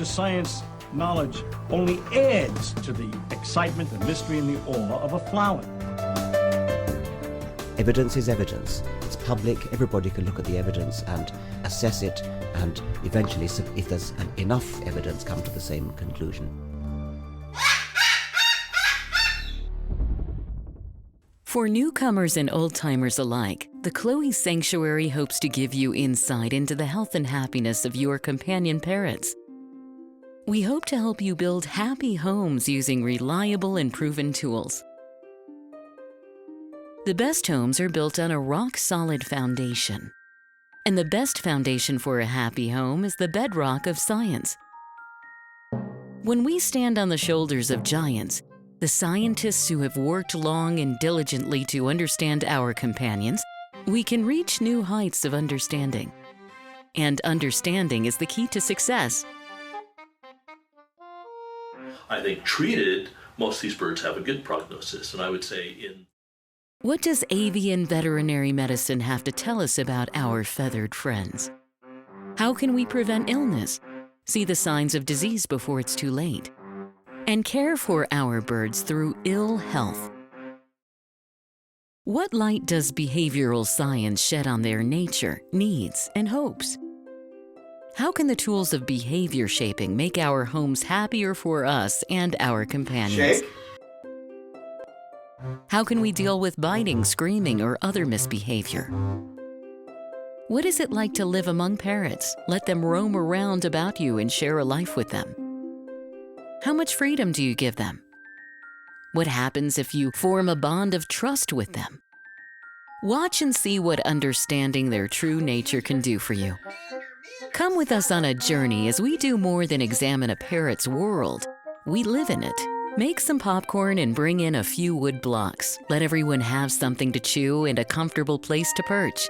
Science knowledge only adds to the excitement, the mystery, and the awe of a fluent. Evidence is evidence. It's public. Everybody can look at the evidence and assess it, and eventually, if there's enough evidence, come to the same conclusion. For newcomers and old-timers alike, the Chloe Sanctuary hopes to give you insight into the health and happiness of your companion parrots. We hope to help you build happy homes using reliable and proven tools. The best homes are built on a rock-solid foundation. And the best foundation for a happy home is the bedrock of science. When we stand on the shoulders of giants, the scientists who have worked long and diligently to understand our companions, we can reach new heights of understanding. And understanding is the key to success. I think treated, most of these birds have a good prognosis, and I would say What does avian veterinary medicine have to tell us about our feathered friends? How can we prevent illness, see the signs of disease before it's too late, and care for our birds through ill health? What light does behavioral science shed on their nature, needs, and hopes? How can the tools of behavior shaping make our homes happier for us and our companions? Shake. How can we deal with biting, screaming, or other misbehavior? What is it like to live among parrots? Let them roam around about you and share a life with them. How much freedom do you give them? What happens if you form a bond of trust with them? Watch and see what understanding their true nature can do for you. Come with us on a journey as we do more than examine a parrot's world. We live in it. Make some popcorn and bring in a few wood blocks. Let everyone have something to chew and a comfortable place to perch.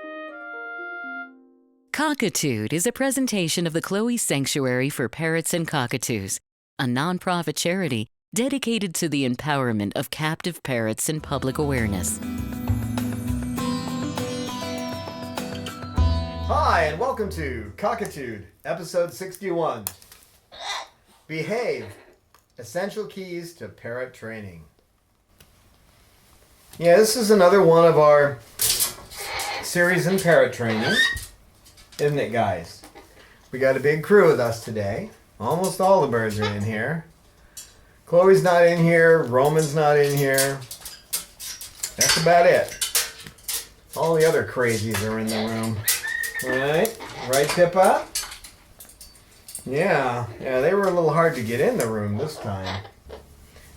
Cockatude is a presentation of the Chloe Sanctuary for Parrots and Cockatoos, a nonprofit charity dedicated to the empowerment of captive parrots and public awareness. Hi, and welcome to Cockatude, episode 61. Behave. Essential keys to parrot training. Yeah, this is another one of our series in parrot training, isn't it, guys? We got a big crew with us today. Almost all the birds are in here. Chloe's not in here. Roman's not in here. That's about it. All the other crazies are in the room. Right, Pippa? Yeah, they were a little hard to get in the room this time.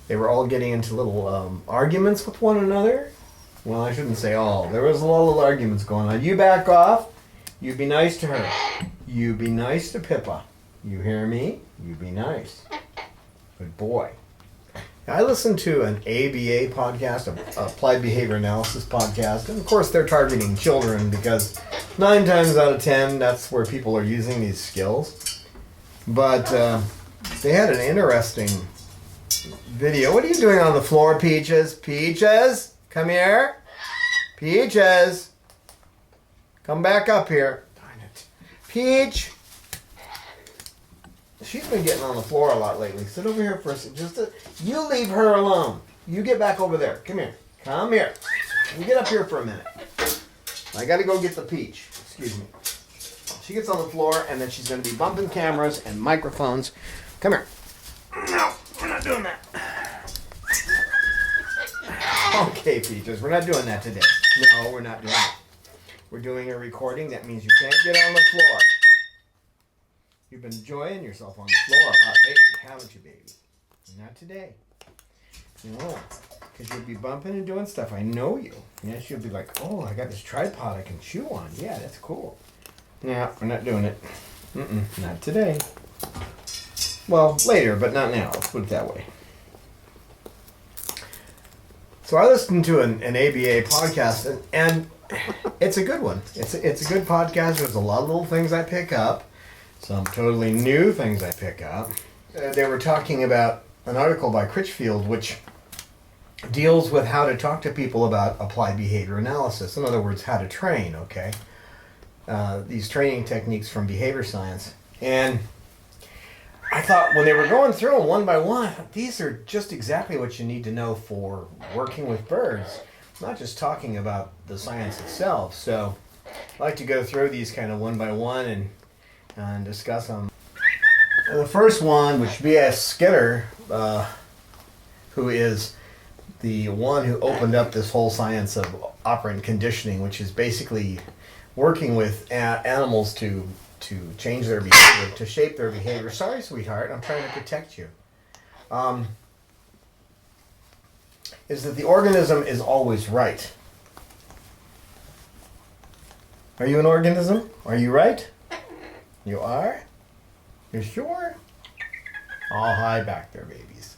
They were all getting into little arguments with one another. Well, I shouldn't say all. There was a lot of little arguments going on. You back off. You be nice to her. You be nice to Pippa. You hear me? You be nice. Good boy. I listened to an ABA podcast, an Applied Behavior Analysis podcast, and of course they're targeting children because 9 times out of 10 that's where people are using these skills. But they had an interesting video. What are you doing on the floor, Peaches? Peaches, come here. Peaches, come back up here. Darn it. Peach. She's been getting on the floor a lot lately. Sit over here for a second. You leave her alone. You get back over there. Come here. Come here. You get up here for a minute. I got to go get the Peach. Excuse me. She gets on the floor, and then she's going to be bumping cameras and microphones. Come here. No, we're not doing that. Okay, Peaches, we're not doing that today. No, we're not doing that. We're doing a recording. That means you can't get on the floor. You've been enjoying yourself on the floor a lot lately, haven't you, baby? Not today. No, because you'll be bumping and doing stuff. I know you. Yes, you'll be like, oh, I got this tripod I can chew on. Yeah, that's cool. Yeah, we're not doing it. Not today. Well, later, but not now. Let's put it that way. So I listened to an ABA podcast, and it's a good one. It's a good podcast. There's a lot of little things I pick up. Some totally new things I pick up. They were talking about an article by Critchfield, which deals with how to talk to people about applied behavior analysis. In other words, how to train, okay? These training techniques from behavior science. And I thought when they were going through them one by one, I thought these are just exactly what you need to know for working with birds, not just talking about the science itself. So I like to go through these kind of one by one and discuss them. And the first one, which B.S. Skinner, who is the one who opened up this whole science of operant conditioning, which is basically working with animals to change their behavior, to shape their behavior. Sorry, sweetheart, I'm trying to protect you. Is that the organism is always right. Are you an organism? Are you right? You are? You sure? All high back there, babies.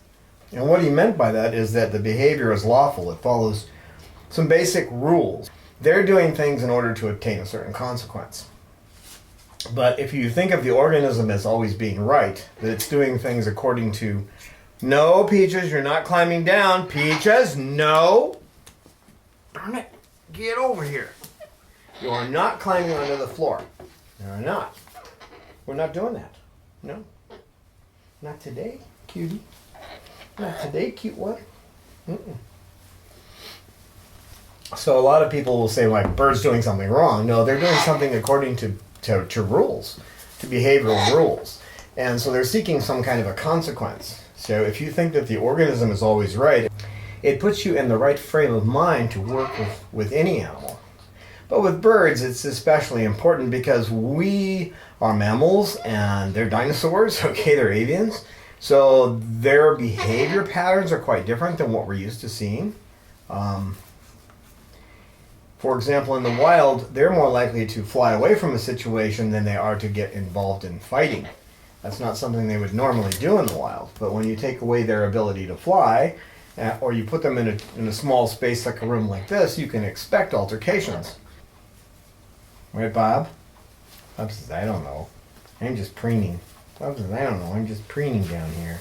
And what he meant by that is that the behavior is lawful. It follows some basic rules. They're doing things in order to obtain a certain consequence. But if you think of the organism as always being right, that it's doing things according to, no, Peaches, you're not climbing down. Peaches, no. Darn it. Get over here. You are not climbing onto the floor. You're not. We're not doing that. No. Not today, cutie. Not today, cute one. Mm-mm. So a lot of people will say, like, bird's doing something wrong. No, they're doing something according to rules, to behavioral rules. And so they're seeking some kind of a consequence. So if you think that the organism is always right, it puts you in the right frame of mind to work with any animal. But with birds, it's especially important because we are mammals and they're dinosaurs, okay, they're avians. So their behavior patterns are quite different than what we're used to seeing. For example, in the wild, they're more likely to fly away from a situation than they are to get involved in fighting. That's not something they would normally do in the wild. But when you take away their ability to fly, or you put them in a small space like a room like this, you can expect altercations. Right, Bob? Bob says, I don't know. I'm just preening. Bob says, I don't know. I'm just preening down here.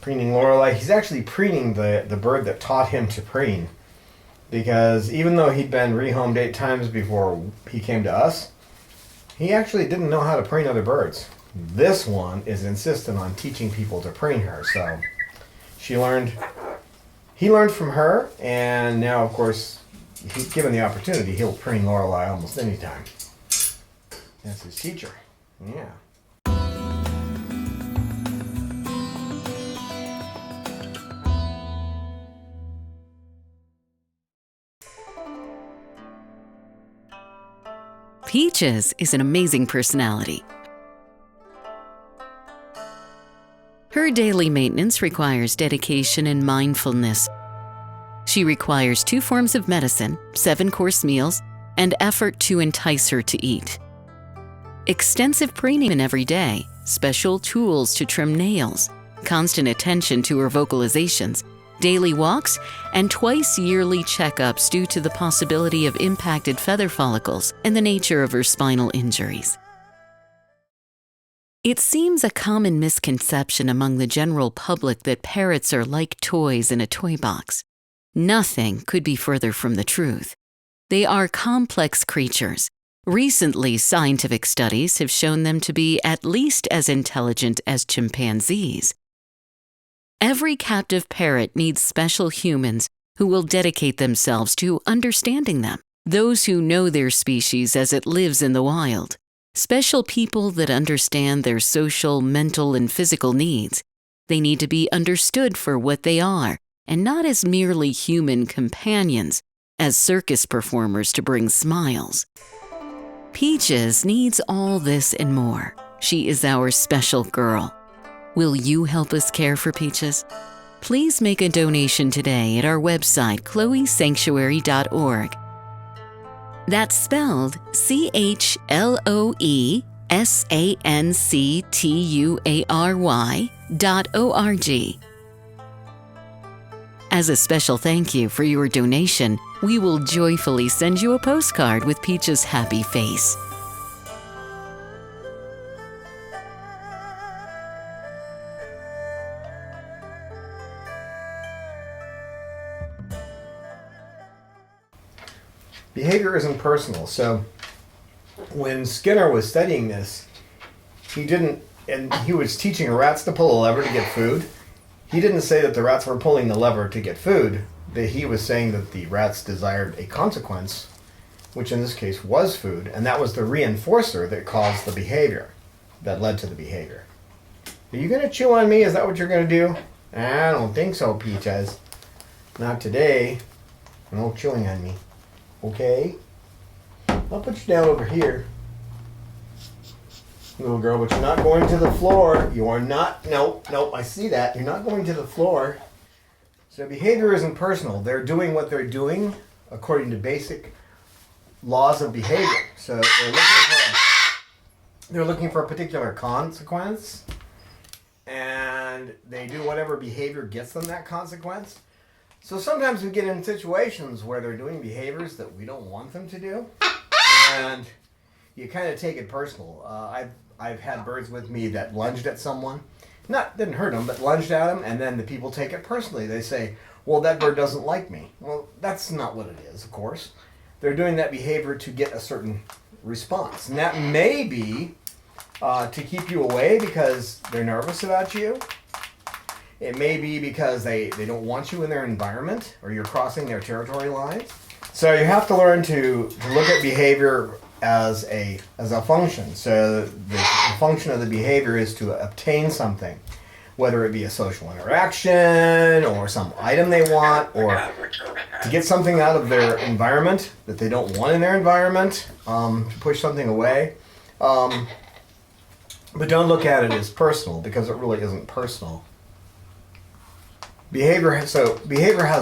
Preening Lorelei. He's actually preening the bird that taught him to preen. Because even though he'd been rehomed 8 times before he came to us, he actually didn't know how to preen other birds. This one is insistent on teaching people to preen her. So he learned from her, and now, of course, given the opportunity, he'll preen Lorelei almost any time. That's his teacher. Yeah. Peaches is an amazing personality. Her daily maintenance requires dedication and mindfulness. She requires 2 forms of medicine, 7-course meals, and effort to entice her to eat. Extensive preening every day, special tools to trim nails, constant attention to her vocalizations, daily walks, and twice yearly checkups due to the possibility of impacted feather follicles and the nature of her spinal injuries. It seems a common misconception among the general public that parrots are like toys in a toy box. Nothing could be further from the truth. They are complex creatures. Recently, scientific studies have shown them to be at least as intelligent as chimpanzees. Every captive parrot needs special humans who will dedicate themselves to understanding them, those who know their species as it lives in the wild, special people that understand their social, mental, and physical needs. They need to be understood for what they are, and not as merely human companions, as circus performers to bring smiles. Peaches needs all this and more. She is our special girl. Will you help us care for Peaches? Please make a donation today at our website, chloesanctuary.org. That's spelled CHLOESANCTUARY.org. As a special thank you for your donation, we will joyfully send you a postcard with Peach's happy face. behavior isn't personal. So when Skinner was studying this, and he was teaching rats to pull a lever to get food. He didn't say that the rats were pulling the lever to get food. That he was saying that the rats desired a consequence, which in this case was food, and that was the reinforcer that caused the behavior, that led to the behavior. Are you going to chew on me? Is that what you're going to do? I don't think so, Peaches. Not today. No chewing on me. Okay? I'll put you down over here. Little girl, but you're not going to the floor. You are not. Nope, I see that. You're not going to the floor. So behavior isn't personal. They're doing what they're doing according to basic laws of behavior. So they're looking for a particular consequence, and they do whatever behavior gets them that consequence. So sometimes we get in situations where they're doing behaviors that we don't want them to do, and you kind of take it personal. I've had birds with me that lunged at someone. Didn't hurt them, but lunged at them, and then the people take it personally. They say, well, that bird doesn't like me. Well, that's not what it is, of course. They're doing that behavior to get a certain response. And that may be to keep you away because they're nervous about you. It may be because they don't want you in their environment or you're crossing their territory lines. So you have to learn to look at behavior as a function. So the function of the behavior is to obtain something, whether it be a social interaction or some item they want, or to get something out of their environment that they don't want in their environment, to push something away. But don't look at it as personal, because it really isn't personal. Behavior has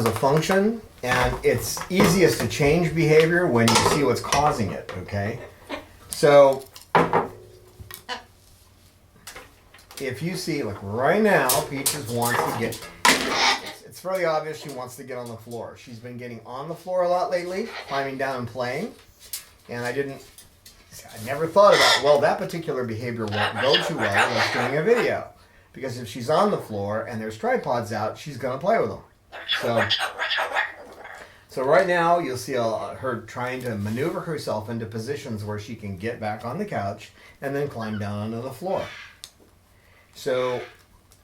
a function, and it's easiest to change behavior when you see what's causing it, okay? So, if you see, like right now, Peaches wants to get, it's fairly obvious she wants to get on the floor. She's been getting on the floor a lot lately, climbing down and playing, and I never thought about, well, that particular behavior won't go too well when I'm doing a video. Because if she's on the floor and there's tripods out, she's going to play with them. So right now, you'll see her trying to maneuver herself into positions where she can get back on the couch and then climb down onto the floor. So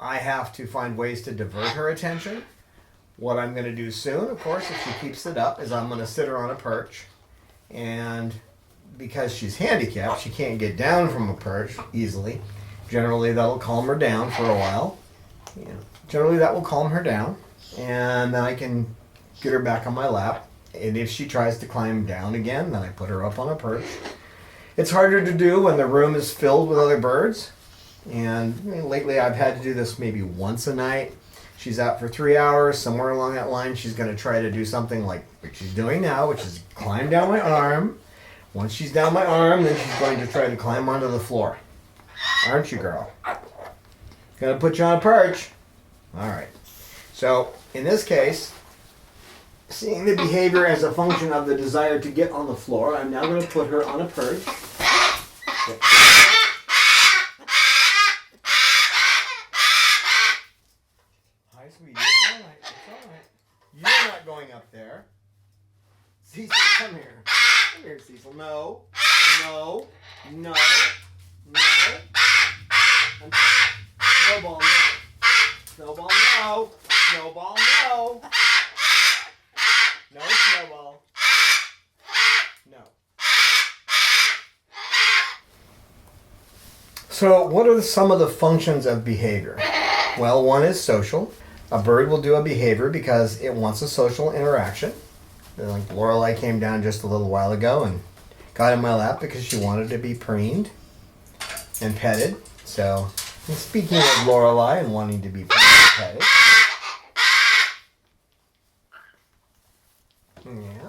I have to find ways to divert her attention. What I'm going to do soon, of course, if she keeps it up, is I'm going to sit her on a perch. And because she's handicapped, she can't get down from a perch easily. Generally, that'll calm her down for a while. Generally, that will calm her down. And then I can get her back on my lap. And if she tries to climb down again, then I put her up on a perch. It's harder to do when the room is filled with other birds. And lately, I've had to do this maybe once a night. She's out for 3 hours. Somewhere along that line, she's going to try to do something like what she's doing now, which is climb down my arm. Once she's down my arm, then she's going to try to climb onto the floor. Aren't you, girl? Gonna put you on a perch. Alright. So, in this case, seeing the behavior as a function of the desire to get on the floor, I'm now going to put her on a perch. Hi, sweetie. It's alright. It's alright. You're not going up there. Cecil, come here. Come here, Cecil. No. No. No. No. Snowball, no. Snowball, no. Snowball, no. No, Snowball. No. So, what are some of the functions of behavior? Well, one is social. A bird will do a behavior because it wants a social interaction. Like Lorelei came down just a little while ago and got in my lap because she wanted to be preened and petted. So, and speaking of Lorelei and wanting to be petted, yeah.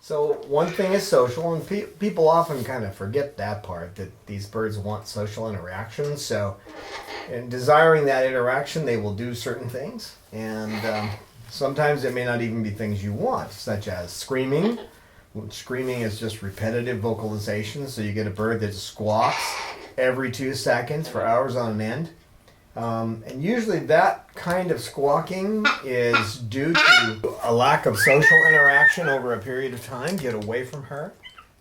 So one thing is social, and people often kind of forget that part, that these birds want social interaction. So, in desiring that interaction, they will do certain things, and sometimes it may not even be things you want, such as screaming. Screaming is just repetitive vocalization, so you get a bird that squawks every 2 seconds for hours on end. And usually that kind of squawking is due to a lack of social interaction over a period of time. Get away from her.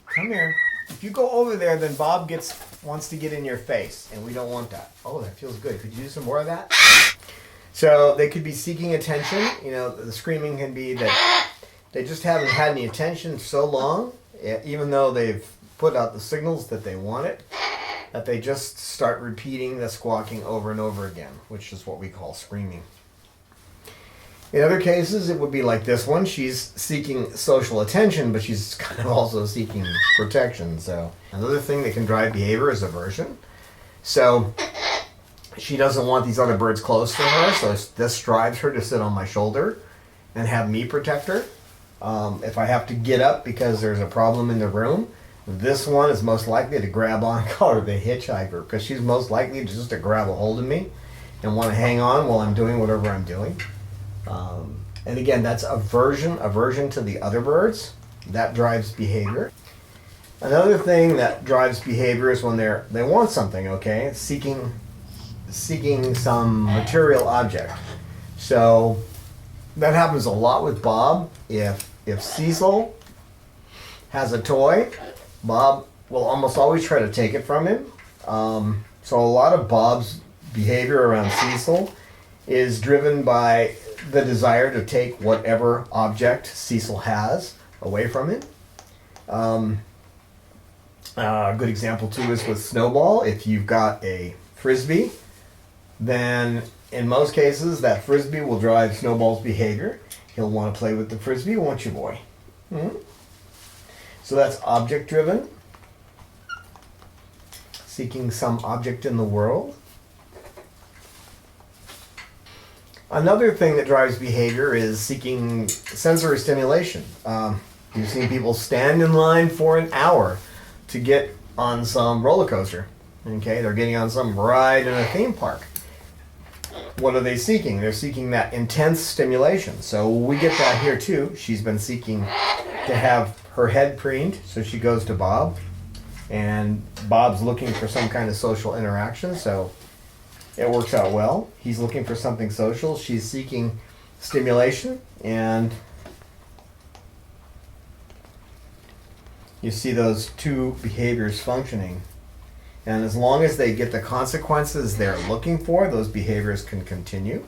Come here. If you go over there, then Bob wants to get in your face, and we don't want that. Oh, that feels good. Could you do some more of that? So they could be seeking attention. You know, the screaming can be that they just haven't had any attention so long, even though they've put out the signals that they want it, that they just start repeating the squawking over and over again, which is what we call screaming. In other cases, it would be like this one. She's seeking social attention, but she's kind of also seeking protection. So another thing that can drive behavior is aversion. So she doesn't want these other birds close to her, so this drives her to sit on my shoulder and have me protect her. If I have to get up because there's a problem in the room, this one is most likely to grab on and call her the hitchhiker, because she's most likely just to grab a hold of me and want to hang on while I'm doing whatever I'm doing. And again, that's aversion to the other birds. That drives behavior. Another thing that drives behavior is when they want something, okay? Seeking some material object. So that happens a lot with Bob. If Cecil has a toy, Bob will almost always try to take it from him. So a lot of Bob's behavior around Cecil is driven by the desire to take whatever object Cecil has away from him. A good example too is with Snowball. If you've got a Frisbee, then in most cases that Frisbee will drive Snowball's behavior. He'll want to play with the Frisbee, won't you, boy? Mm-hmm. So that's object driven. Seeking some object in the world. Another thing that drives behavior is seeking sensory stimulation. You've seen people stand in line for an hour to get on some roller coaster. Okay, they're getting on some ride in a theme park. What are they seeking? They're seeking that intense stimulation. So we get that here too. She's been seeking to have her head preened, so she goes to Bob. And Bob's looking for some kind of social interaction, so it works out well. He's looking for something social. She's seeking stimulation, and you see those two behaviors functioning. And as long as they get the consequences they're looking for, those behaviors can continue.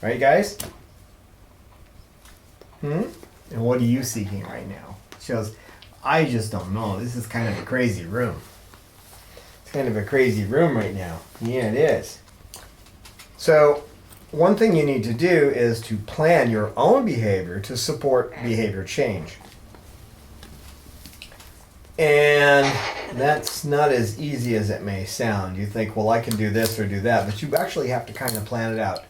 Right, guys? And what are you seeking right now? She goes, I just don't know. This is kind of a crazy room. It's kind of a crazy room right now. Yeah, it is. So one thing you need to do is to plan your own behavior to support behavior change. And that's not as easy as it may sound. You think, well, I can do this or do that, but you actually have to kind of plan it out.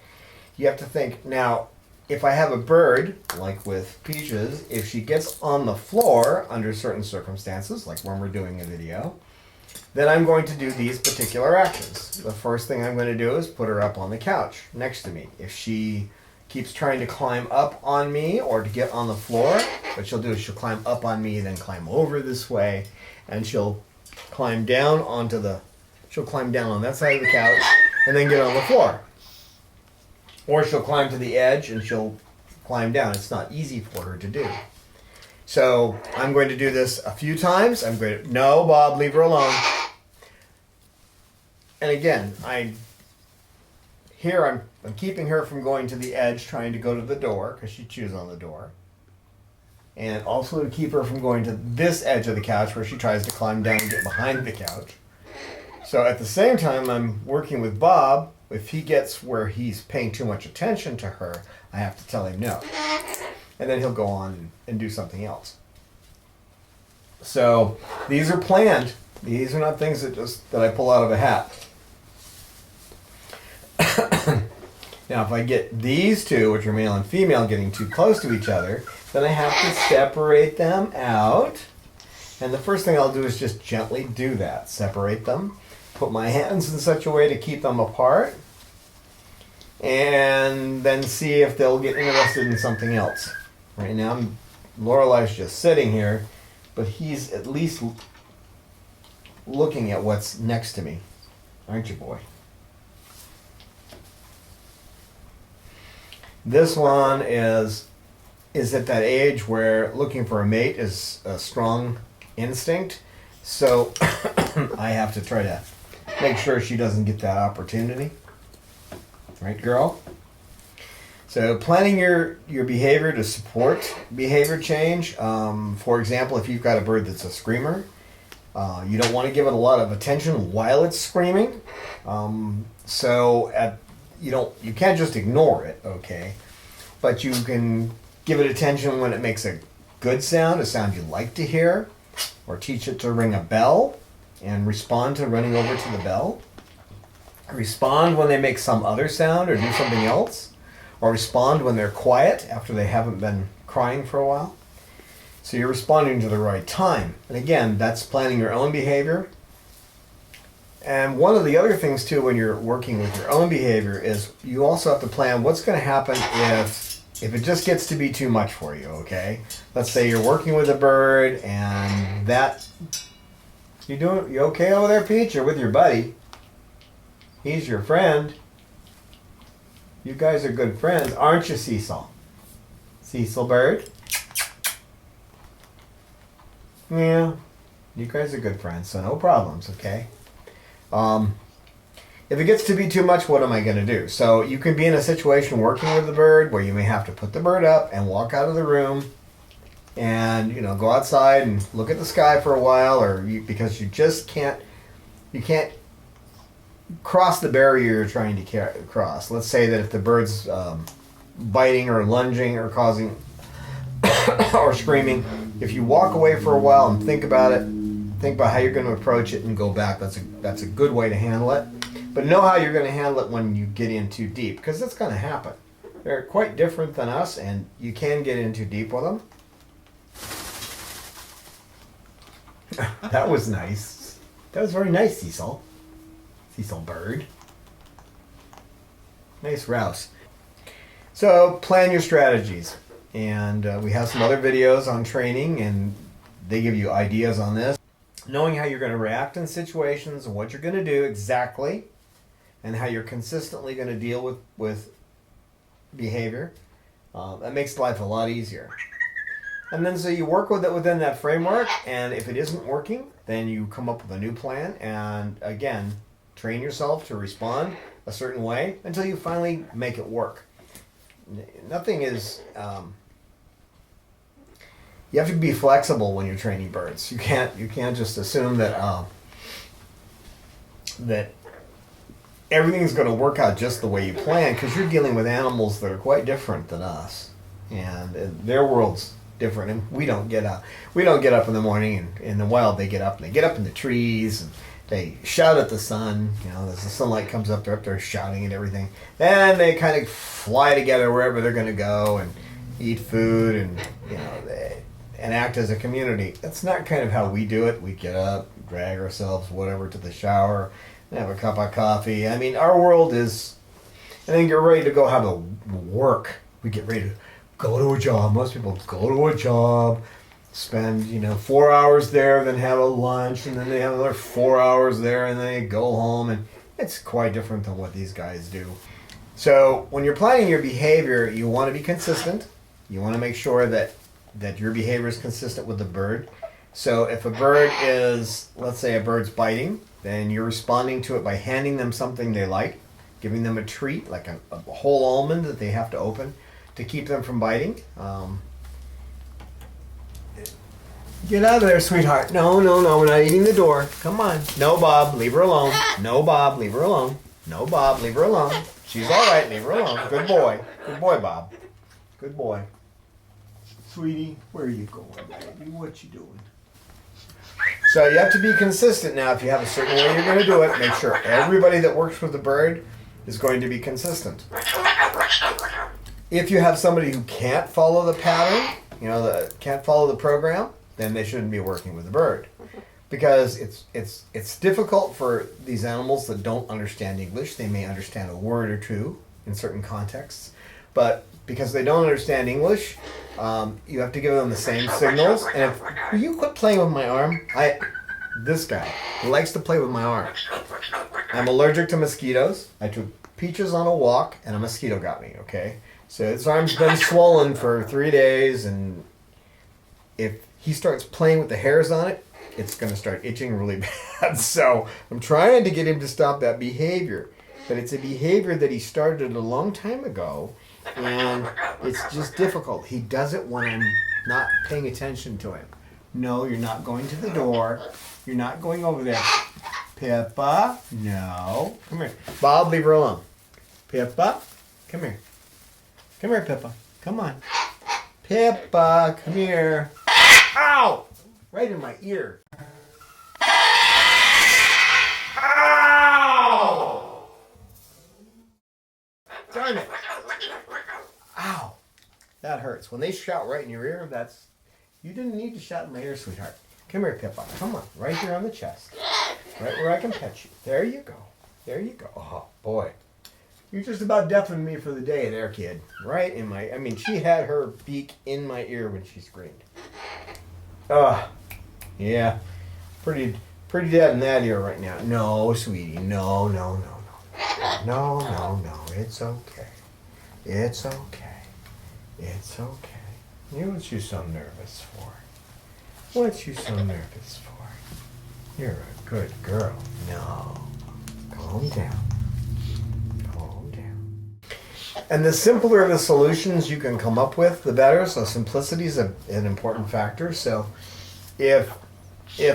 You have to think, now, if I have a bird, like with Peaches, if she gets on the floor under certain circumstances, like when we're doing a video, then I'm going to do these particular actions. The first thing I'm going to do is put her up on the couch next to me. If she keeps trying to climb up on me or to get on the floor, what she'll do is she'll climb up on me, then climb over this way, and she'll climb down on that side of the couch and then get on the floor. Or she'll climb to the edge and she'll climb down. It's not easy for her to do. So I'm going to do this a few times. No, Bob, leave her alone. And again, I'm keeping her from going to the edge, trying to go to the door, because she chews on the door. And also to keep her from going to this edge of the couch where she tries to climb down and get behind the couch. So at the same time, I'm working with Bob. If he gets where he's paying too much attention to her, I have to tell him no. And then he'll go on and do something else. So these are planned. These are not things that I pull out of a hat. Now, if I get these two, which are male and female, getting too close to each other, then I have to separate them out. And the first thing I'll do is just gently do that. Separate them. Put my hands in such a way to keep them apart. And then see if they'll get interested in something else. Right now, Lorelei's just sitting here, but he's at least looking at what's next to me. Aren't you, boy? This one is at that age where looking for a mate is a strong instinct. So I have to try to make sure she doesn't get that opportunity. Right, girl? So planning your behavior to support behavior change. For example, if you've got a bird that's a screamer, you don't want to give it a lot of attention while it's screaming. You can't just ignore it, okay? But you can give it attention when it makes a good sound, a sound you like to hear, or teach it to ring a bell and respond to running over to the bell. Respond when they make some other sound or do something else, or respond when they're quiet after they haven't been crying for a while. So you're responding to the right time. And again, that's planning your own behavior. And one of the other things too when you're working with your own behavior is you also have to plan what's going to happen if it just gets to be too much for you, okay? Let's say you're working with a bird and you okay over there, Peach? You're with your buddy. He's your friend. You guys are good friends, aren't you, Cecil? Cecil bird? Yeah, you guys are good friends, so no problems, okay? If it gets to be too much, what am I going to do? So you can be in a situation working with the bird where you may have to put the bird up and walk out of the room and, go outside and look at the sky for a while, because you just can't cross the barrier you're trying to cross. Let's say that if the bird's biting or lunging or causing or screaming, if you walk away for a while and think about how you're going to approach it and go back, that's a good way to handle it. But know how you're going to handle it when you get in too deep, because that's going to happen. They're quite different than us, and you can get in too deep with them. That was nice. That was very nice, Cecil. Cecil bird. Nice rouse. So plan your strategies. And we have some other videos on training, and they give you ideas on this. Knowing how you're going to react in situations and what you're going to do exactly, and how you're consistently going to deal with behavior, that makes life a lot easier. And then so you work with it within that framework, and if it isn't working, then you come up with a new plan, and again, train yourself to respond a certain way until you finally make it work. Nothing is... you have to be flexible when you're training birds. You can't just assume that everything's going to work out just the way you plan, because you're dealing with animals that are quite different than us, and their world's different. And we don't get up in the morning, and in the wild they get up in the trees and they shout at the sun. As the sunlight comes up, they're up there shouting and everything. Then they kind of fly together wherever they're going to go and eat food and and act as a community. That's not kind of how we do it. We get up, drag ourselves, whatever, to the shower, and have a cup of coffee. I mean, our world is, and then get ready to go have a work. We get ready to go to a job. Most people go to a job, spend, 4 hours there, then have a lunch, and then they have another 4 hours there, and then they go home, and it's quite different than what these guys do. So when you're planning your behavior, you want to be consistent. You want to make sure that your behavior is consistent with the bird. So if a bird is, let's say a bird's biting, then you're responding to it by handing them something they like, giving them a treat, like a whole almond that they have to open to keep them from biting. Get out of there, sweetheart. No, we're not eating the door. Come on. No, Bob, leave her alone. No, Bob, leave her alone. No, Bob, leave her alone. She's all right, leave her alone. Good boy. Good boy, Bob. Good boy. Sweetie, where are you going, baby? What you doing? So you have to be consistent now. If you have a certain way you're going to do it, make sure everybody that works with the bird is going to be consistent. If you have somebody who can't follow the pattern, can't follow the program, then they shouldn't be working with the bird. Because it's difficult for these animals that don't understand English. They may understand a word or two in certain contexts, but because they don't understand English, you have to give them the same signals. And will you quit playing with my arm? This guy, he likes to play with my arm. I'm allergic to mosquitoes. I took Peaches on a walk and a mosquito got me, okay? So his arm's been swollen for 3 days, and if he starts playing with the hairs on it, it's going to start itching really bad. So I'm trying to get him to stop that behavior. But it's a behavior that he started a long time ago, and it's just difficult. He does it when I'm not paying attention to him. No, you're not going to the door. You're not going over there. Pippa, no. Come here. Bob, leave her alone. Pippa, come here. Come here, Pippa. Come on. Pippa, come here. Ow! Right in my ear. Ow! Darn it. Ow. That hurts. When they shout right in your ear, that's... You didn't need to shout in my ear, sweetheart. Come here, Pippa. Come on. Right here on the chest. Right where I can pet you. There you go. There you go. Oh, boy. You just about deafened me for the day there, kid. Right in my... I mean, she had her beak in my ear when she screamed. Yeah. Pretty dead in that ear right now. No, sweetie. No. No. It's okay. It's okay. It's okay. What you so nervous for? What you so nervous for? You're a good girl. No. Calm down. Calm down. And the simpler the solutions you can come up with, the better. So simplicity is an important factor. So if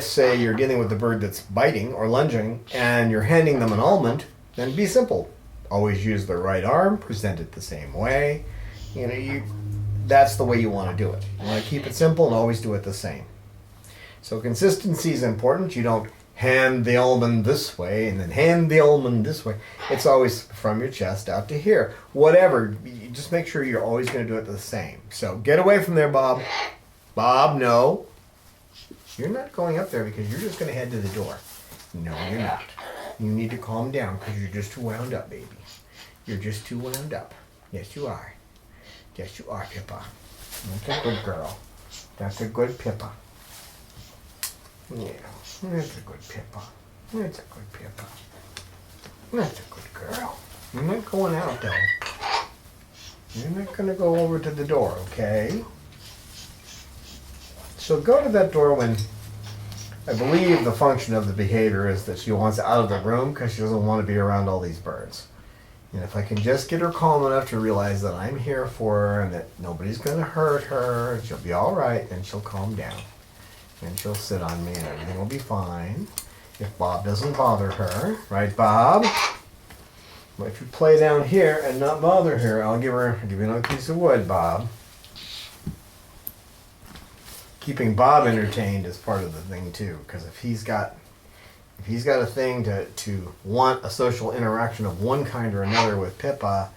say you're dealing with a bird that's biting or lunging and you're handing them an almond, then be simple. Always use the right arm, present it the same way. That's the way you want to do it. You want to keep it simple and always do it the same. So consistency is important. You don't hand the almond this way and then hand the almond this way. It's always from your chest out to here. Whatever. You just make sure you're always going to do it the same. So get away from there, Bob. Bob, no. You're not going up there because you're just going to head to the door. No, you're not. You need to calm down because you're just too wound up, baby. You're just too wound up. Yes, you are. Yes, you are, Pippa. That's a good girl. That's a good Pippa. Yeah, that's a good Pippa. That's a good Pippa. That's a good girl. You're not going out, though. You're not going to go over to the door, okay? So go to that door when I believe the function of the behavior is that she wants out of the room because she doesn't want to be around all these birds. And if I can just get her calm enough to realize that I'm here for her and that nobody's going to hurt her, and she'll be all right, then she'll calm down. And she'll sit on me and everything will be fine. If Bob doesn't bother her. Right, Bob? But if you play down here and not bother her, I'll give you another piece of wood, Bob. Keeping Bob entertained is part of the thing too, because if he's got a thing to want a social interaction of one kind or another with Pippa,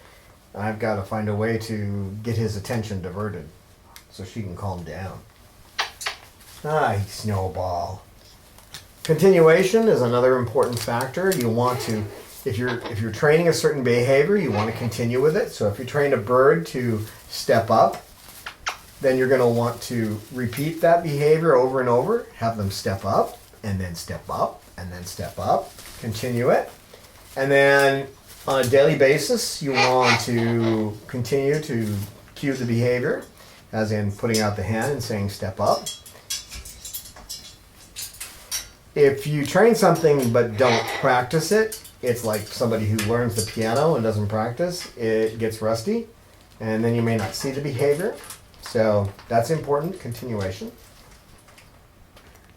I've got to find a way to get his attention diverted so she can calm down. Snowball. Continuation is another important factor. You want to, if you're training a certain behavior, you want to continue with it. So if you train a bird to step up, then you're going to want to repeat that behavior over and over. Have them step up, and then step up, and then step up. Continue it. And then on a daily basis, you want to continue to cue the behavior, as in putting out the hand and saying step up. If you train something but don't practice it, it's like somebody who learns the piano and doesn't practice. It gets rusty, and then you may not see the behavior. So that's important, continuation.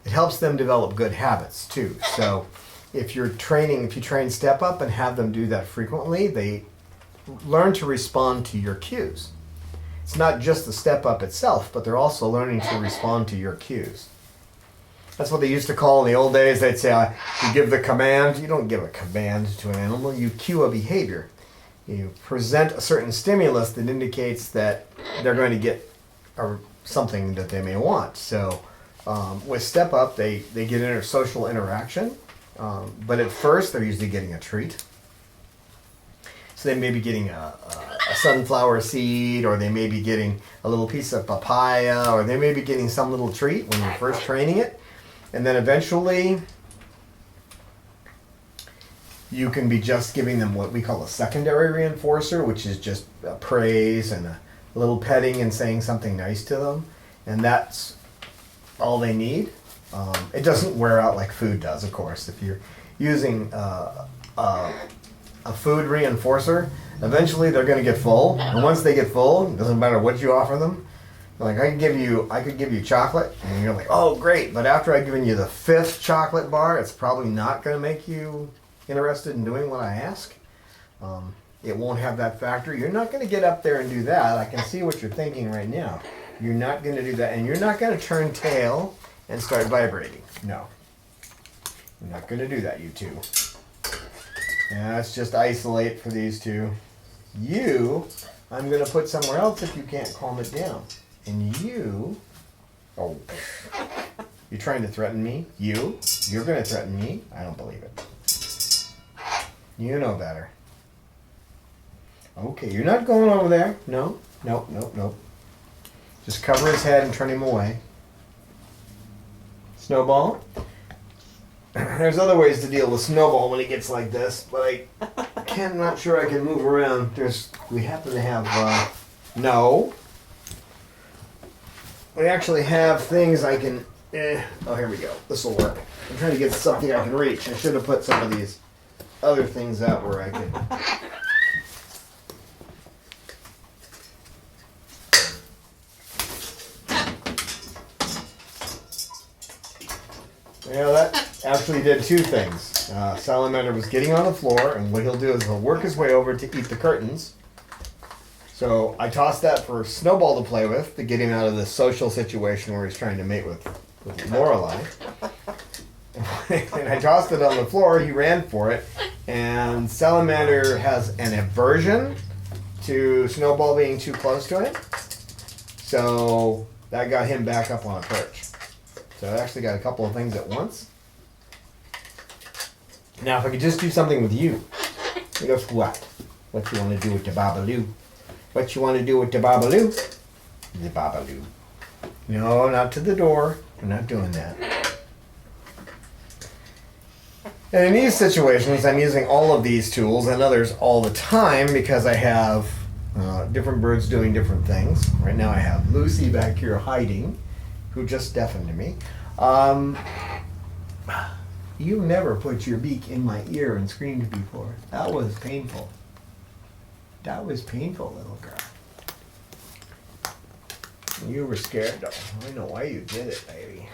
It helps them develop good habits too. So if you train step up and have them do that frequently, they learn to respond to your cues. It's not just the step up itself, but they're also learning to respond to your cues. That's what they used to call in the old days. They'd say, you give the command. You don't give a command to an animal. You cue a behavior. You present a certain stimulus that indicates that they're going to get something that they may want. So with step up, they get social interaction. But at first, they're usually getting a treat. So they may be getting a sunflower seed, or they may be getting a little piece of papaya, or they may be getting some little treat when you're first training it. And then eventually, You can be just giving them what we call a secondary reinforcer, which is just praise and a little petting and saying something nice to them. And that's all they need. It doesn't wear out like food does, of course. If you're using a food reinforcer, eventually they're going to get full. And once they get full, it doesn't matter what you offer them. Like I could give you chocolate, and you're like, oh great. But after I've given you the 5th chocolate bar, it's probably not going to make you interested in doing what I ask. It won't have that factor. You're not going to get up there and do that. I can see what you're thinking right now. You're not going to do that, and you're not going to turn tail and start vibrating. No, you're not going to do that, you two. Yeah, let's just isolate for these two. You, I'm going to put somewhere else if you can't calm it down. And you, oh, you're trying to threaten me? You're going to threaten me? I don't believe it. You know better. Okay, you're not going over there. No. Just cover his head and turn him away. Snowball. There's other ways to deal with Snowball when he gets like this, but I'm not sure I can move around. We happen to have, no. We actually have things I can, oh, here we go. This will work. I'm trying to get something I can reach. I should have put some of these other things out where I could. Well, that actually did 2 things. Salamander was getting on the floor, and what he'll do is he'll work his way over to eat the curtains. So I tossed that for Snowball to play with to get him out of this social situation where he's trying to mate with Lorelei. And I tossed it on the floor. He ran for it, and Salamander has an aversion to Snowball being too close to him. So that got him back up on a perch. So I actually got a couple of things at once. Now, if I could just do something with you. He goes, what? What you want to do with the Babaloo? What you want to do with the Babaloo? The Babaloo. No, not to the door. We're not doing that. And in these situations, I'm using all of these tools and others all the time because I have different birds doing different things. Right now I have Lucy back here hiding, who just deafened me. You never put your beak in my ear and screamed before. That was painful. That was painful, little girl. You were scared though. I know why you did it, baby.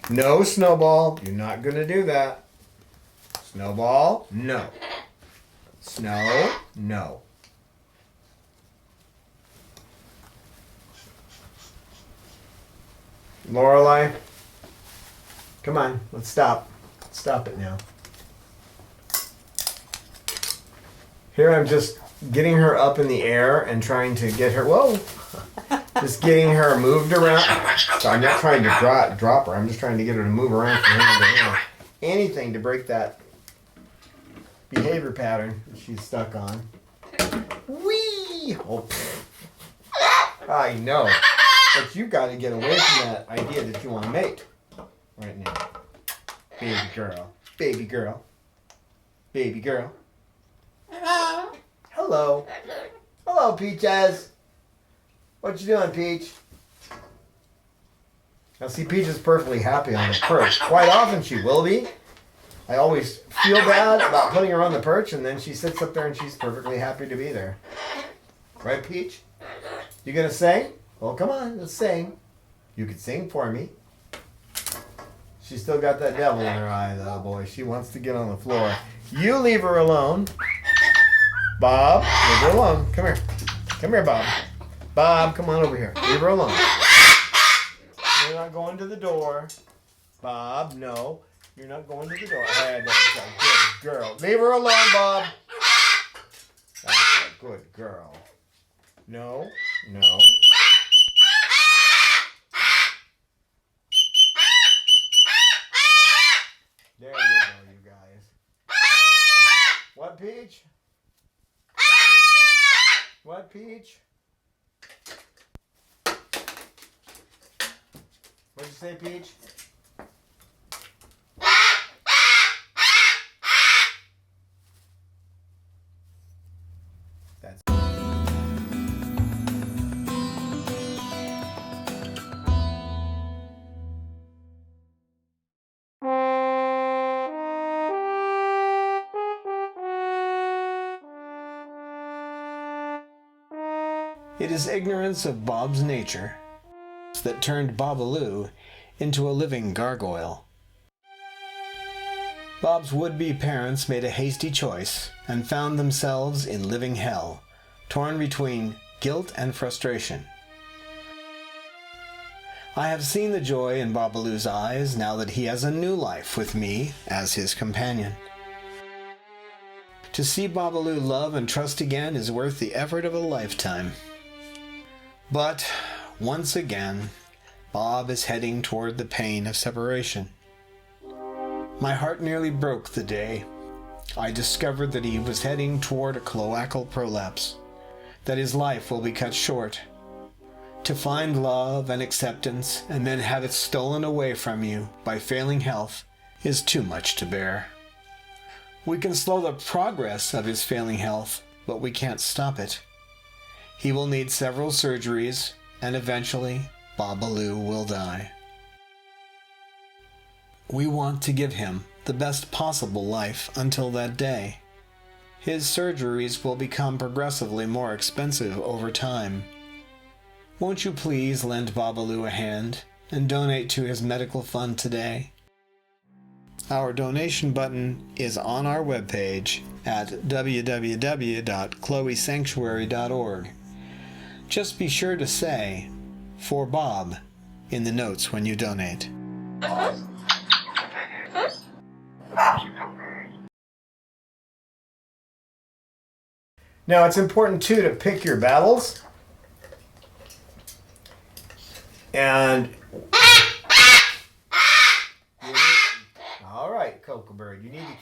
No, Snowball. You're not going to do that. Snowball, no. Snow, no. Lorelei, come on, let's stop. Stop it now. Here I'm just getting her up in the air and trying to get her, whoa, just getting her moved around. So I'm not trying to drop her, I'm just trying to get her to move around from hand to hand. Anything to break that behavior pattern that she's stuck on. Whee! Oh, I know. But you got to get away from that idea that you want to mate right now. Baby girl. Baby girl. Baby girl. Hello. Hello, Peaches. What you doing, Peach? Now, see, Peach is perfectly happy on the perch. Quite often she will be. I always feel bad about putting her on the perch, and then she sits up there and she's perfectly happy to be there. Right, Peach? You gonna sing? Well, come on, let's sing. You could sing for me. She's still got that devil in her eye, though, boy. She wants to get on the floor. You leave her alone. Bob, leave her alone. Come here. Come here, Bob. Bob, come on over here. Leave her alone. You're not going to the door. Bob, no. You're not going to the door. Hey, that's a good girl. Leave her alone, Bob. That's a good girl. No, no. There you go, you guys. What, Peach? What, Peach? What'd you say, Peach? That's It is ignorance of Bob's nature that turned Babaloo into a living gargoyle. Bob's would-be parents made a hasty choice and found themselves in living hell, torn between guilt and frustration. I have seen the joy in Babaloo's eyes now that he has a new life with me as his companion. To see Babaloo love and trust again is worth the effort of a lifetime. But, once again, Bob is heading toward the pain of separation. My heart nearly broke the day I discovered that he was heading toward a cloacal prolapse, that his life will be cut short. To find love and acceptance and then have it stolen away from you by failing health is too much to bear. We can slow the progress of his failing health, but we can't stop it. He will need several surgeries, and eventually, Babaloo will die. We want to give him the best possible life until that day. His surgeries will become progressively more expensive over time. Won't you please lend Babaloo a hand and donate to his medical fund today? Our donation button is on our webpage at www.chloesanctuary.org. Just be sure to say, "For Bob," in the notes when you donate. Now it's important too to pick your battles. And all right, Cocoa Bird, you need to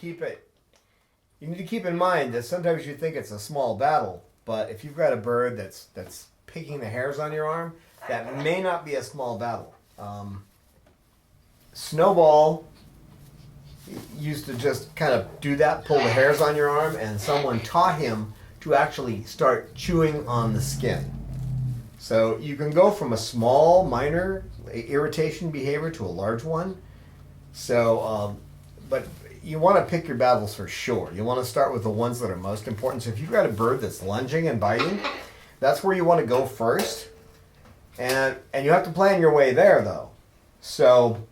keep in mind that sometimes you think it's a small battle, but if you've got a bird that's picking the hairs on your arm, that may not be a small battle. Snowball used to just kind of do that, pull the hairs on your arm, and someone taught him to actually start chewing on the skin. So you can go from a small, minor irritation behavior to a large one. So, but you want to pick your battles for sure. You want to start with the ones that are most important. So if you've got a bird that's lunging and biting, that's where you want to go first. And you have to plan your way there, though. So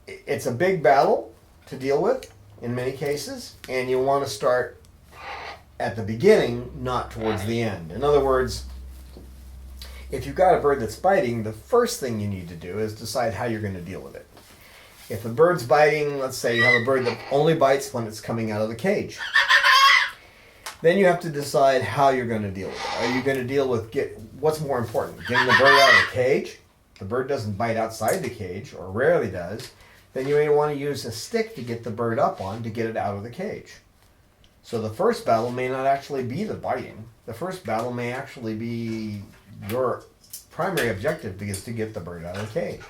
it's a big battle to deal with in many cases, and you want to start at the beginning, not towards the end. In other words, if you've got a bird that's biting, the first thing you need to do is decide how you're going to deal with it. If a bird's biting, let's say you have a bird that only bites when it's coming out of the cage. Then you have to decide how you're going to deal with it. Are you going to deal with what's more important? Getting the bird out of the cage? The bird doesn't bite outside the cage, or rarely does. Then you may want to use a stick to get the bird up on to get it out of the cage. So the first battle may not actually be the biting. The first battle may actually be your primary objective is to get the bird out of the cage.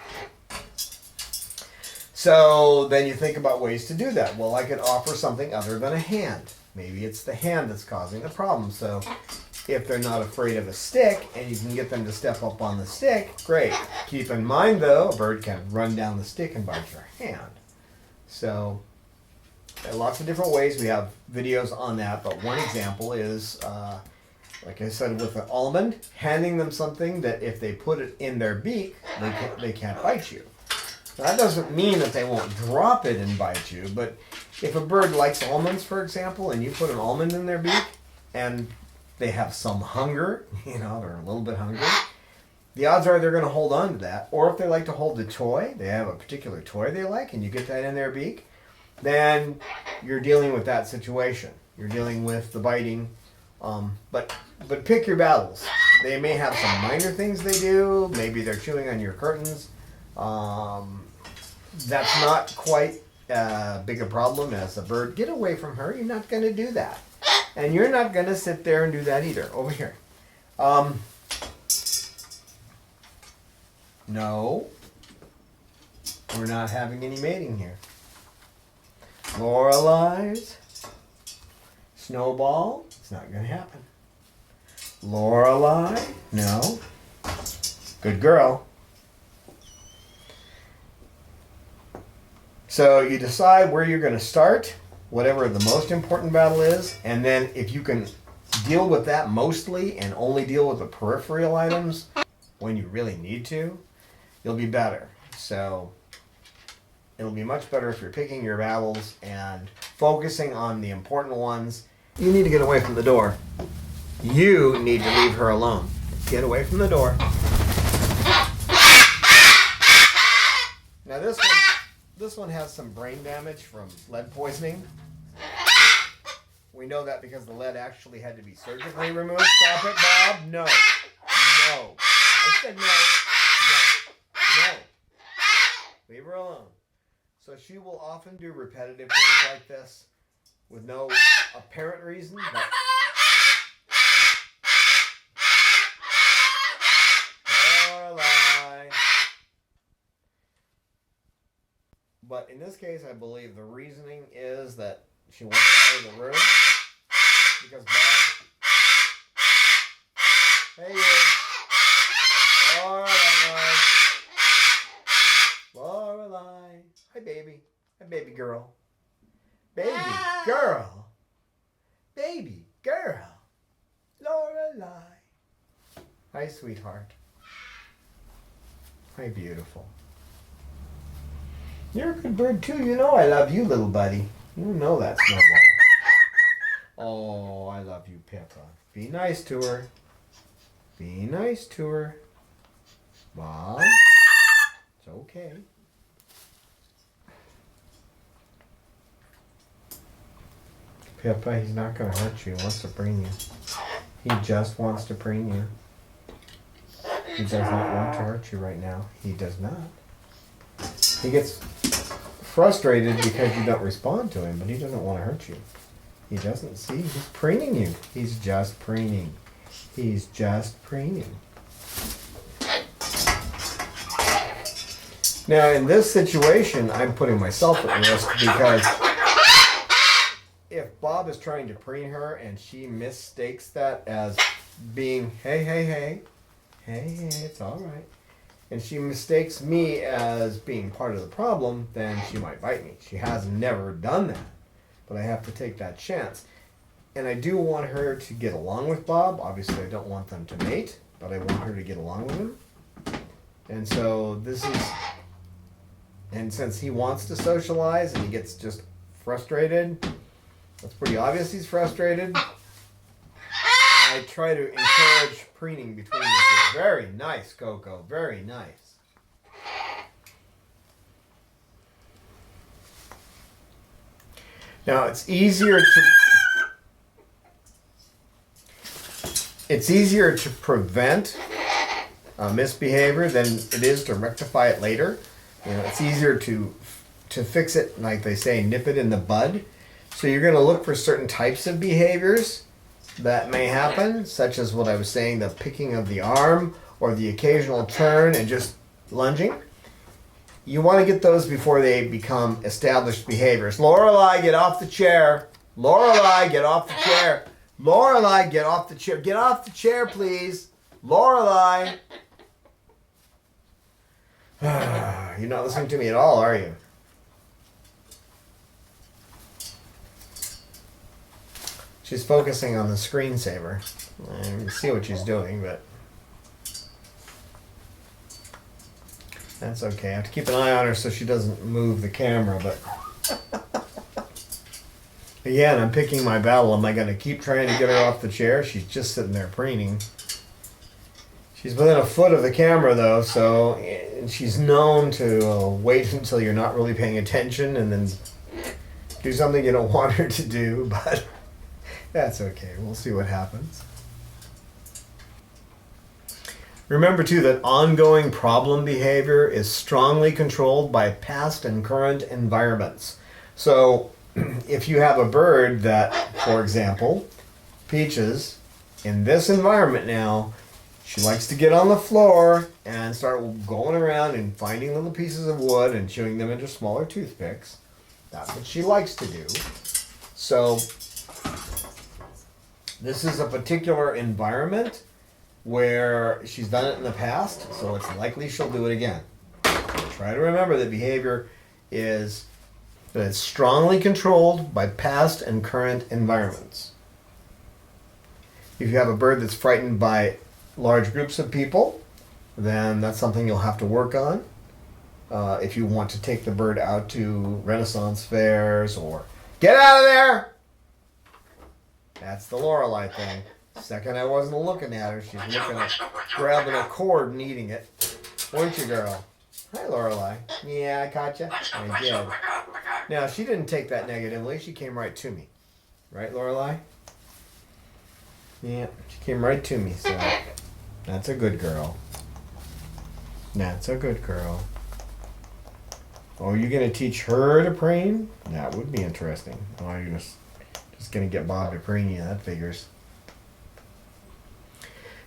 So then you think about ways to do that. Well, I could offer something other than a hand. Maybe it's the hand that's causing the problem. So if they're not afraid of a stick and you can get them to step up on the stick, great. Keep in mind, though, a bird can run down the stick and bite your hand. So there are lots of different ways. We have videos on that, but one example is, like I said, with an almond, handing them something that if they put it in their beak, they can't bite you. Now, that doesn't mean that they won't drop it and bite you, but if a bird likes almonds, for example, and you put an almond in their beak, and they have some hunger, they're a little bit hungry, the odds are they're going to hold on to that. Or if they like to hold the toy, they have a particular toy they like, and you get that in their beak, then you're dealing with that situation. You're dealing with the biting. But pick your battles. They may have some minor things they do. Maybe they're chewing on your curtains. That's not quite big a problem as a bird. Get away from her. You're not going to do that. And you're not going to sit there and do that either. Over here. No. We're not having any mating here. Loreley's, Snowball, it's not going to happen. Lorelai? No. Good girl. So you decide where you're going to start, whatever the most important battle is, and then if you can deal with that mostly and only deal with the peripheral items when you really need to, you'll be better. So it'll be much better if you're picking your battles and focusing on the important ones. You need to get away from the door. You need to leave her alone. Get away from the door. Now this one has some brain damage from lead poisoning. We know that because the lead actually had to be surgically removed. Stop it, Bob. No. No. I said no. No. No. Leave her alone. So she will often do repetitive things like this with no apparent reason, but Lorelai. But in this case, I believe the reasoning is that she wants out of the room because Bob. Hey, you. Lorelai. Lorelai. Hi, baby. Hi, baby girl. Baby girl. Baby girl. Lorelai. Hi, sweetheart. Hi, beautiful. You're a good bird, too. You know I love you, little buddy. You know that's no more. Oh, I love you, Pippa. Be nice to her. Be nice to her. Mom. It's okay. Pippa, he's not going to hurt you. He wants to preen you. He just wants to preen you. He does not want to hurt you right now. He does not. He gets frustrated because you don't respond to him, but he doesn't want to hurt you. He doesn't see. He's preening you. He's just preening. He's just preening. Now, in this situation, I'm putting myself at risk because if Bob is trying to preen her and she mistakes that as being, hey, hey, hey, hey, hey, it's all right, and she mistakes me as being part of the problem, then she might bite me. She has never done that, but I have to take that chance. And I do want her to get along with Bob. Obviously, I don't want them to mate, but I want her to get along with him. And so this is, and since he wants to socialize and he gets just frustrated, that's pretty obvious he's frustrated. I try to encourage preening between the two. Very nice, Coco. Very nice. Now it's easier to prevent misbehavior than it is to rectify it later. You know, it's easier to fix it, like they say, nip it in the bud. So you're going to look for certain types of behaviors that may happen, such as what I was saying, the picking of the arm or the occasional turn and just lunging. You want to get those before they become established behaviors. Lorelai, get off the chair. Lorelai, get off the chair. Lorelai, get off the chair. Get off the chair, please. Lorelai. You're not listening to me at all, are you? She's focusing on the screensaver. I can see what she's doing, but that's okay. I have to keep an eye on her so she doesn't move the camera, but again, I'm picking my battle. Am I going to keep trying to get her off the chair? She's just sitting there preening. She's within a foot of the camera, though, so and she's known to wait until you're not really paying attention and then do something you don't want her to do, but that's okay. We'll see what happens. Remember, too, that ongoing problem behavior is strongly controlled by past and current environments. So if you have a bird that, for example, Peaches, in this environment now, she likes to get on the floor and start going around and finding little pieces of wood and chewing them into smaller toothpicks. That's what she likes to do. So This is a particular environment where she's done it in the past, so it's likely she'll do it again. Try to remember that behavior is that it's strongly controlled by past and current environments. If you have a bird that's frightened by large groups of people, then that's something you'll have to work on. If you want to take the bird out to Renaissance fairs or get out of there! That's the Lorelei thing. Second I wasn't looking at her, she's looking at grabbing a cord and eating it. Weren't you, girl? Hi, Lorelei. Yeah, I caught you. I did. Now, she didn't take that negatively. She came right to me. Right, Lorelei? Yeah, she came right to me, so that's a good girl. That's a good girl. Oh, are you going to teach her to preen? That would be interesting. Oh, you're just going to get Bob to preen you. That figures.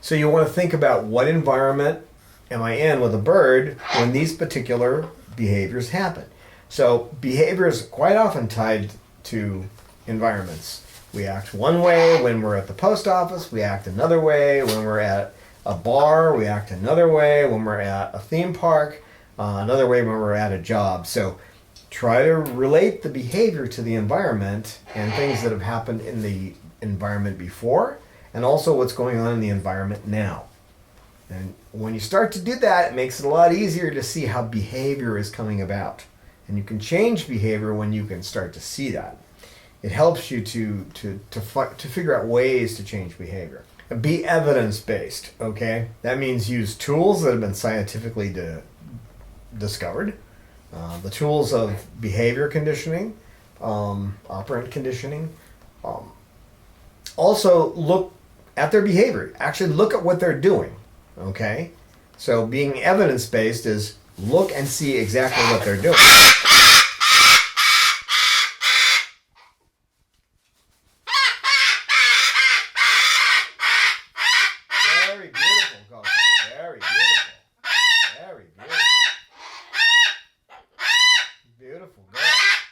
So you want to think about what environment am I in with a bird when these particular behaviors happen. So behavior is quite often tied to environments. We act one way when we're at the post office. We act another way when we're at a bar. We act another way when we're at a theme park. Another way when we're at a job. So try to relate the behavior to the environment and things that have happened in the environment before, and also what's going on in the environment now. And when you start to do that, it makes it a lot easier to see how behavior is coming about. And you can change behavior when you can start to see that. It helps you to figure out ways to change behavior. Be evidence-based, okay? That means use tools that have been scientifically discovered. The tools of behavior conditioning, operant conditioning. Also look at their behavior. Actually look at what they're doing, okay? So being evidence-based is look and see exactly what they're doing. Very beautiful, Coco. Very beautiful. Very beautiful. Beautiful girl.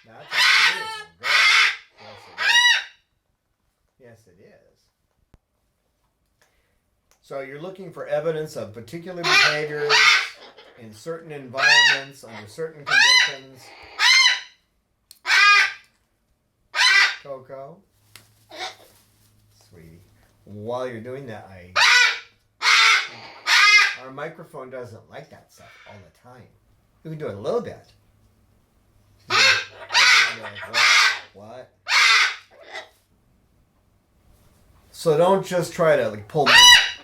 That's a beautiful girl. Yes, it is. Yes, it is. So you're looking for evidence of particular behaviors in certain environments, under certain conditions. Coco. Sweetie. While you're doing that, our microphone doesn't like that stuff all the time. We can do it a little bit. What? So don't just try to pull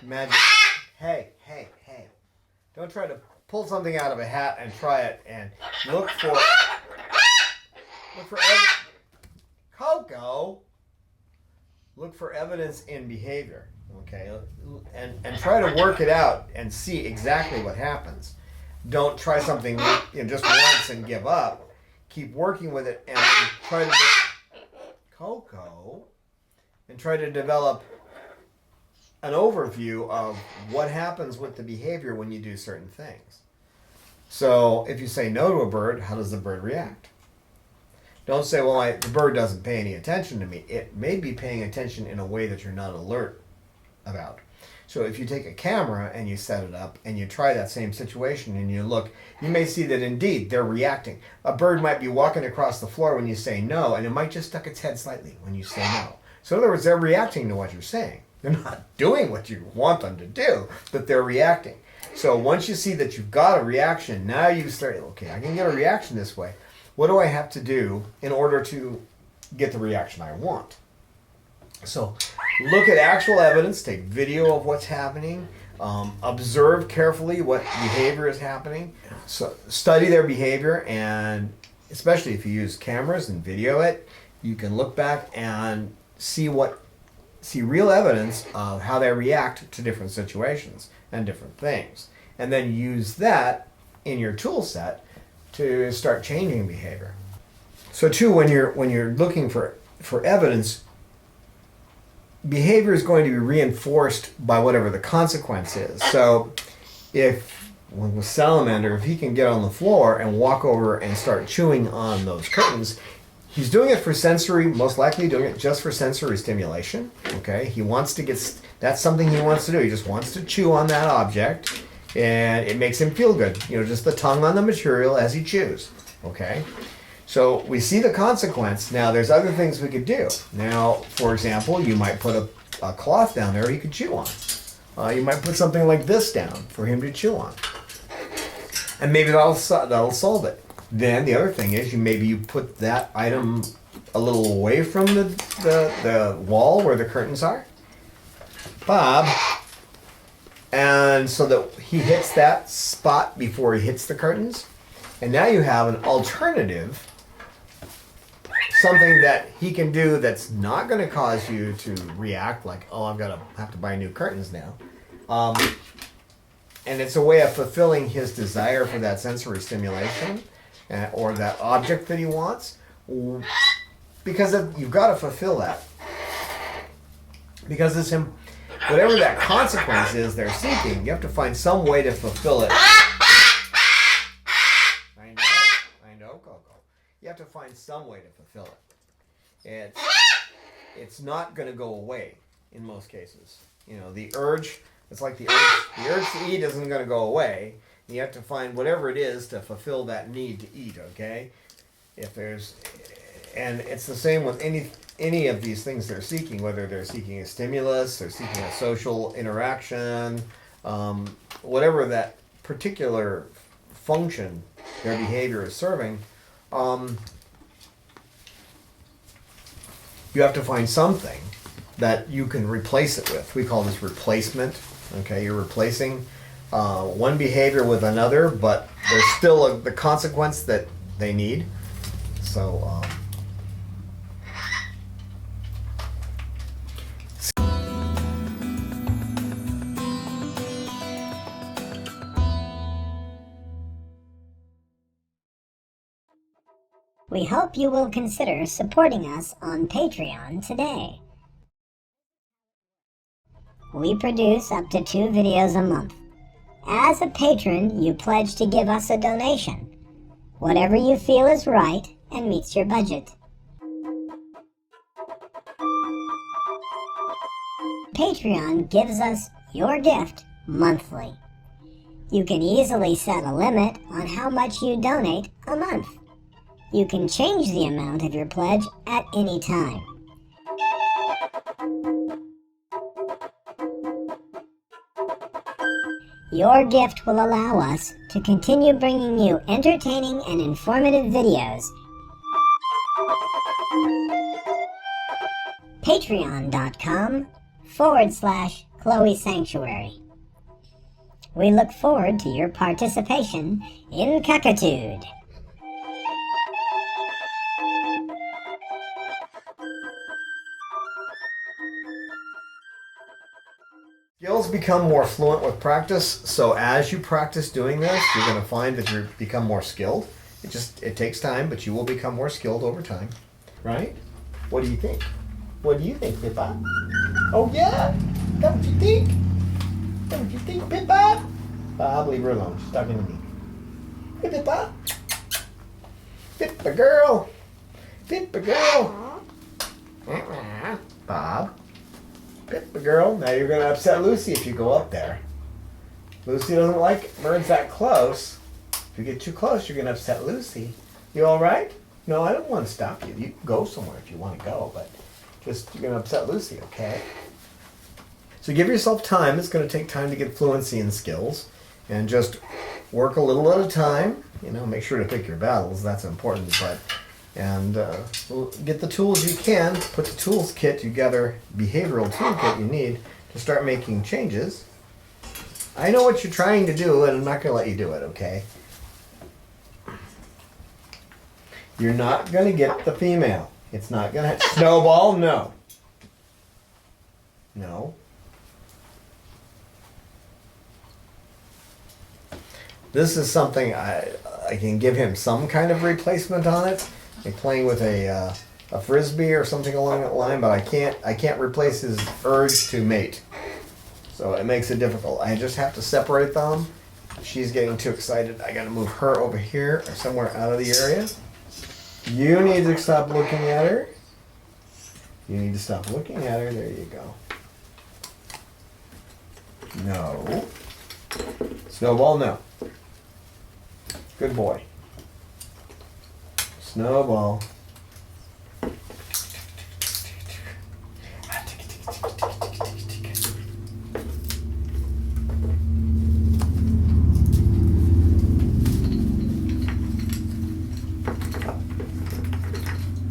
magic. Hey. Don't try to pull something out of a hat and try it and look for Coco. Look for evidence in behavior, okay? And try to work it out and see exactly what happens. Don't try something just once and give up. Keep working with it and try to develop an overview of what happens with the behavior when you do certain things. So if you say no to a bird, how does the bird react? Don't say, well, the bird doesn't pay any attention to me. It may be paying attention in a way that you're not alert about. So if you take a camera and you set it up and you try that same situation and you look, you may see that indeed they're reacting. A bird might be walking across the floor when you say no, and it might just duck its head slightly when you say no. So in other words, they're reacting to what you're saying. They're not doing what you want them to do, but they're reacting. So once you see that you've got a reaction, now you start, okay, I can get a reaction this way. What do I have to do in order to get the reaction I want? So look at actual evidence, take video of what's happening, observe carefully what behavior is happening. So study their behavior, and especially if you use cameras and video it, you can look back and see real evidence of how they react to different situations and different things. And then use that in your tool set to start changing behavior. So too, when you're looking for evidence, behavior is going to be reinforced by whatever the consequence is. So with Salamander, if he can get on the floor and walk over and start chewing on those curtains, He's doing it for sensory, most likely doing it just for sensory stimulation. Okay, he wants to get, that's something he wants to do. He just wants to chew on that object, and it makes him feel good. You know, just the tongue on the material as he chews. Okay, so we see the consequence. Now, there's other things we could do. Now, for example, you might put a cloth down there he could chew on. You might put something like this down for him to chew on. And maybe that'll solve it. Then the other thing is maybe you put that item a little away from the wall where the curtains are, Bob, and so that he hits that spot before he hits the curtains. And now you have an alternative, something that he can do that's not going to cause you to react like, oh, have to buy new curtains now. And it's a way of fulfilling his desire for that sensory stimulation or that object that he wants, because you've got to fulfill that. Because it's him, whatever that consequence is they're seeking, you have to find some way to fulfill it. I know, Coco. You have to find some way to fulfill it. It's not going to go away in most cases. You know, the urge. It's like the urge to eat isn't going to go away. You have to find whatever it is to fulfill that need to eat. Okay, and it's the same with any of these things they're seeking. Whether they're seeking a stimulus, they're seeking a social interaction, whatever that particular function their behavior is serving. You have to find something that you can replace it with. We call this replacement. Okay, you're replacing one behavior with another, but there's still the consequence that they need. So, We hope you will consider supporting us on Patreon today. We produce up to 2 videos a month. As a patron, you pledge to give us a donation, whatever you feel is right and meets your budget. Patreon gives us your gift monthly. You can easily set a limit on how much you donate a month. You can change the amount of your pledge at any time. Your gift will allow us to continue bringing you entertaining and informative videos. Patreon.com/Chloe Sanctuary. We look forward to your participation in Cockatude. skills become more fluent with practice. So as you practice doing this, you're going to find that you become more skilled. It takes time, but you will become more skilled over time, right? What do you think? What do you think, Pippa? Oh yeah, that what you think? That what you think, Pippa? Bob, leave her alone. She's talking to me. Hey, Pippa. Pippa girl. Pippa girl. Bob. Pippa girl. Now you're going to upset Lucy if you go up there. Lucy doesn't like birds that close. If you get too close, you're going to upset Lucy. You all right? No, I don't want to stop you. You can go somewhere if you want to go, but just you're going to upset Lucy, okay? So give yourself time. It's going to take time to get fluency and skills, and just work a little at a time. You know, make sure to pick your battles. That's important. And get the tools you can. Put the tools kit together, behavioral toolkit you need to start making changes. I know what you're trying to do, and I'm not going to let you do it, okay? You're not going to get the female. It's not going to snowball. No. No. This is something I can give him some kind of replacement on it, like playing with a frisbee or something along that line. But I can't replace his urge to mate. So it makes it difficult. I just have to separate them. She's getting too excited. I got to move her over here or somewhere out of the area. You need to stop looking at her. You need to stop looking at her. There you go. No. Snowball, no. Good boy. Snowball.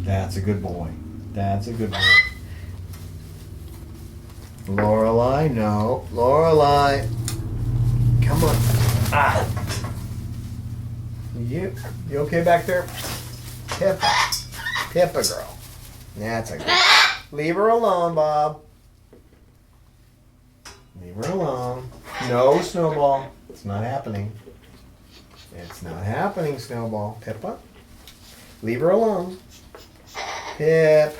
That's a good boy. That's a good boy. Lorelei, no. Lorelei. Come on. Ah. You okay back there? Pippa. Pippa girl. That's a good. Leave her alone, Bob. Leave her alone. No, Snowball. It's not happening. It's not happening, Snowball. Pippa. Leave her alone. Pip.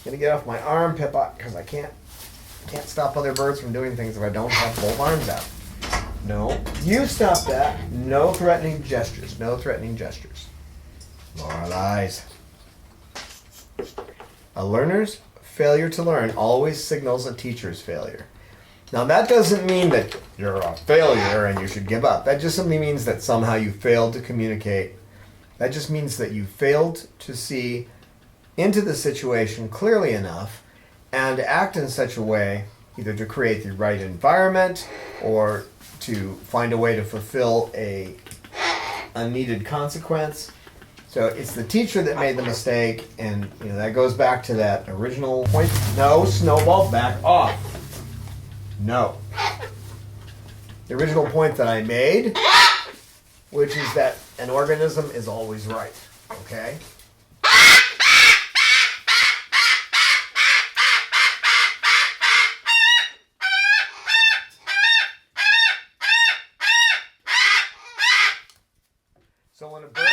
Gonna get off my arm, Pippa, because I can't stop other birds from doing things if I don't have both arms out. No. You stop that. No threatening gestures. No threatening gestures. Lorelei's. A learner's failure to learn always signals a teacher's failure. Now that doesn't mean that you're a failure and you should give up. That just simply means that somehow you failed to communicate. That just means that you failed to see into the situation clearly enough and act in such a way either to create the right environment or to find a way to fulfill a unneeded consequence. So it's the teacher that made the mistake, and that goes back to that original point. No, Snowball, back off. No. The original point that I made, which is that an organism is always right, okay? So when a bird...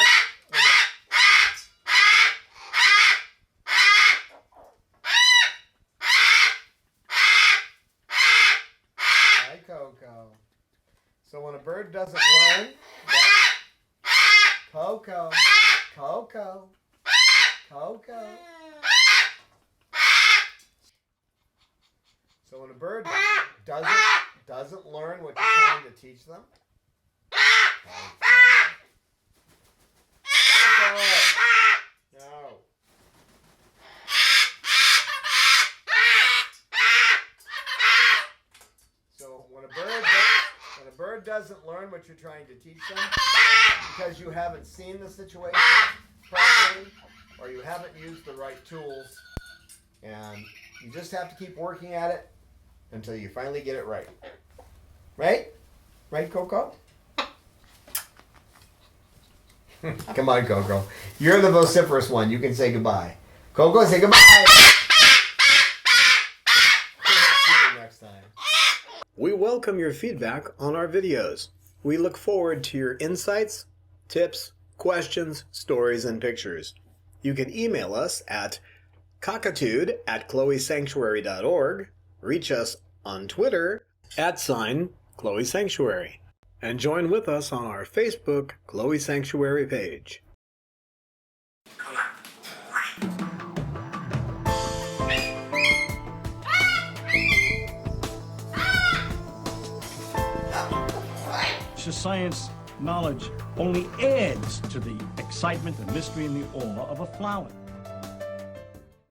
Hi, Coco. So when a bird doesn't learn... Coco. Coco. Coco. So when a bird doesn't learn what you're trying to teach them... No. So when a bird doesn't learn what you're trying to teach them because you haven't seen the situation properly or you haven't used the right tools, and you just have to keep working at it until you finally get it right. Right? Right, Coco? Come on, Coco. You're the vociferous one. You can say goodbye. Coco, say goodbye. See you next time. We welcome your feedback on our videos. We look forward to your insights, tips, questions, stories, and pictures. You can email us at cockatude@chloesanctuary.org, reach us on Twitter @ChloeSanctuary, and join with us on our Facebook Chloe Sanctuary page. Science knowledge only adds to the excitement, the mystery, and the awe of a flower.